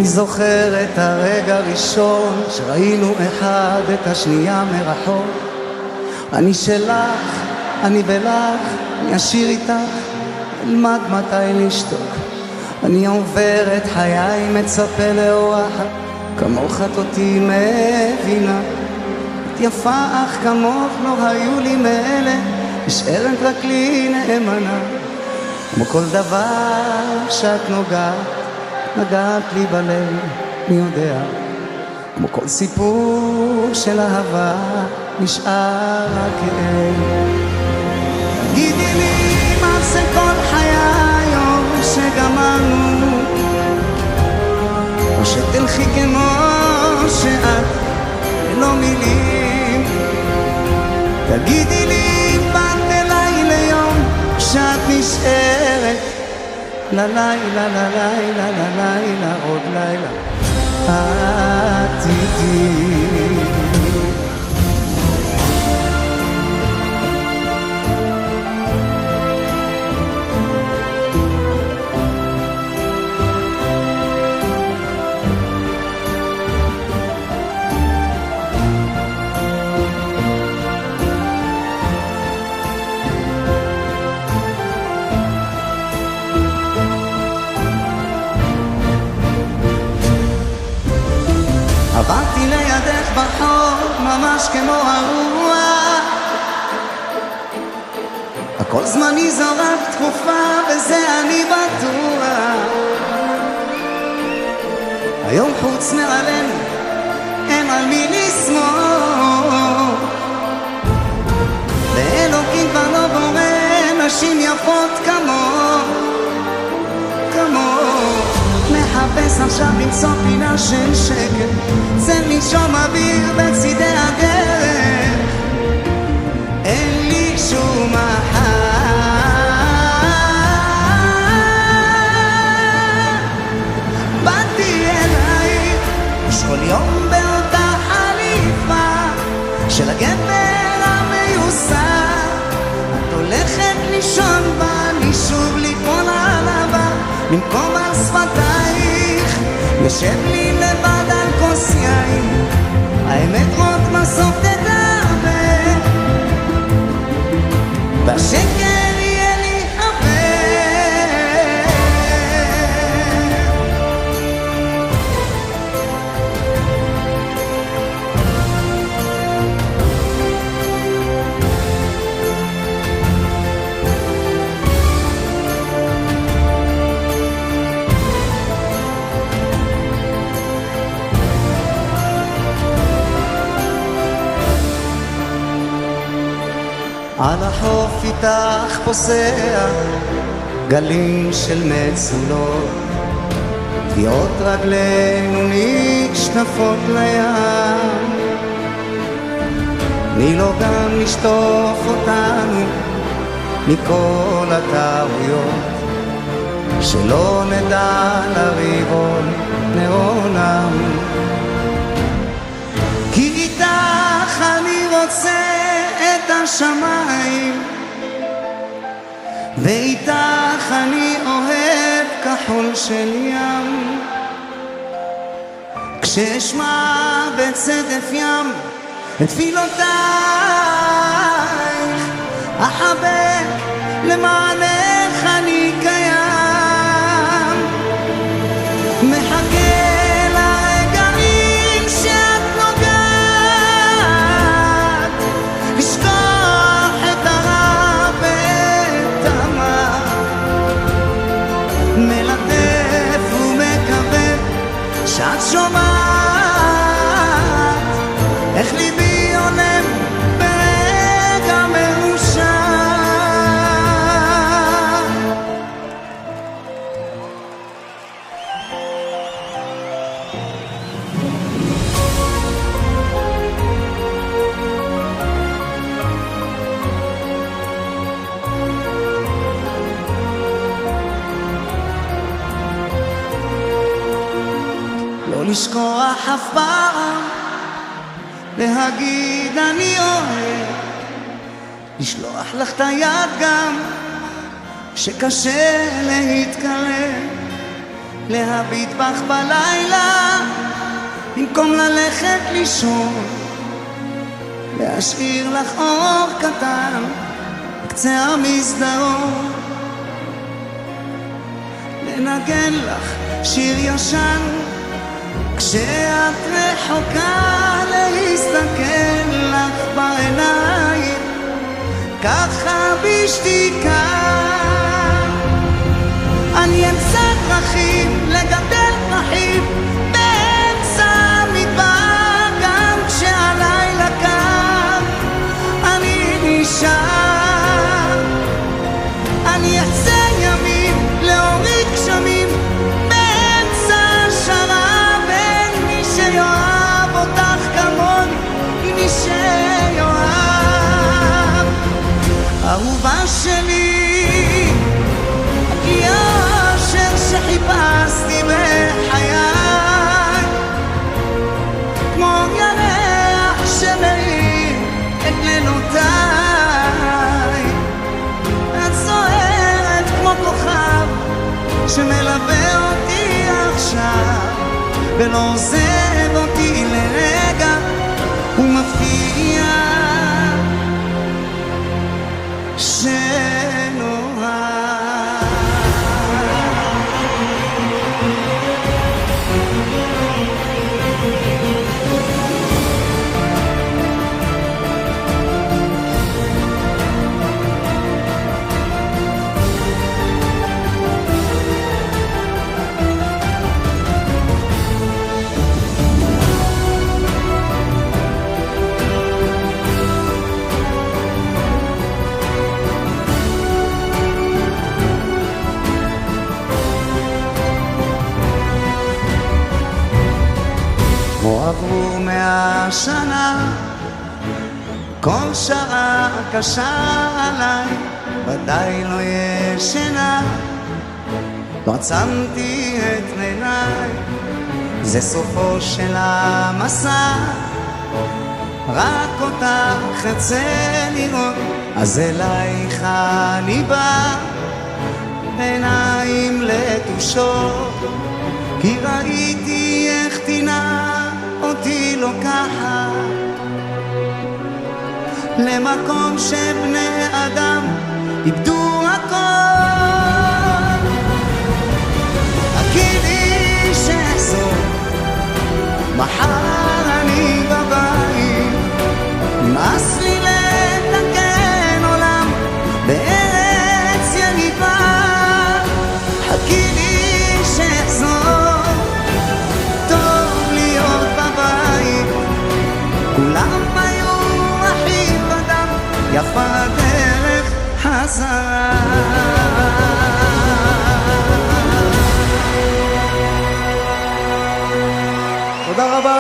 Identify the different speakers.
Speaker 1: אני זוכר את הרגע הראשון שראינו אחד את השנייה מרחוק. אני שלך, אני בלך, אני אשיר איתך, אלמד מתי לשתוק. אני עובר את חיי מצפה לאורחת, כמוך את אותי מבינה. את יפה אך כמוך לא היו לי מאלה, נשארת רק לי נאמנה. כמו כל דבר שאת נגעת לי בלב, מי יודע. כמו כל סיפור של אהבה נשאר הכאב. גידי לי מה זה כל חיי היום שגמרנו, או שתלכי כמו שאת ללא מילים. תגידי לי באת אליי ליום שאת נשארת ללילה, ללילה, ללילה, עוד לילה עתידי. עברתי לידך בחור ממש כמו הרוח, הכל זמני זו רק תקופה וזה אני בטוח. היום חוץ מעלינו אין על מי לסמוך, ואלוקים כבר לא בורא נשים יפות כמוך. מחפש עכשיו למצוא פינה של שקט, זה לנשום אוויר בצידי הדרך. אין לי שום מחר, באתי אלייך כל יום באותה חליפה של הגבר המיוסר. את הולכת לישון בה, אני שוב ליפול עליו במקום על שפתייך. יושב לי לבד על כוס יין, האמת רק בסוף תדבר, והשקר יהיה לי חבר. על החוף איתך פוסע גלים של מצולות, טביעות רגלינו נשטפות לים. מי לא גם נשטוף אותנו מכל הטעויות, שלא נדע לריב עוד לעולם. כי איתך אני רוצה את השמיים, ואיתך אני אוהב כחול של ים. כשאשמע בצדף ים את תפילותייך, אחבק למענך אני קיים. מחכה לרגעים שאת נוגעת, לשכוח את הרע ואת המר, מלטף ומקווה שאת שומעת איך ליבי עולם ברגע מאושר. לא לשכוח אף פעם להגיד אני אוהב, לשלוח לך את היד גם שקשה להתקרב, להביט בך בלילה במקום ללכת לישון, להשאיר לך אור קטן בקצה המסדרון, לנגן לך שיר ישן כשאת רחוקה, להסתכל לך בעיניים ככה בשתיקה. אני אמצא דרכים לגדל פרחים באמצע המדבר, גם כשהלילה קר אני נשאר. אני אעשה ימים להוריד גשמים באמצע השרב, אין מי שיואב אותך כמוני, מי שיואב. אהובה שלי, הגיע אשר שחיפשתי בחיי, כמו ירח שמאיר את לילותיי. את זוהרת כמו כוכב שמלווה אותי עכשיו, ולא עוזב אותי לרגע, הוא מבטיח עברו 100 שנה, כל שעה קשה עליי, ודאי לא ישנה, לא עצמתי את עיניי. זה סופו של המסע, רק אותך ארצה לראות, אז אלייך אני בא בעיניים לתושות, כי ראיתי איך תינה אותי לוקחת למקום שבני אדם איבדו הכל. חכי לי שאחזור, מחר אני בבית, נמאס לי לתקן עולם בארץ יריבה. חכי לי שאחזור, כולם היו אחים בדם, יפה דרך חזרה. תודה רבה.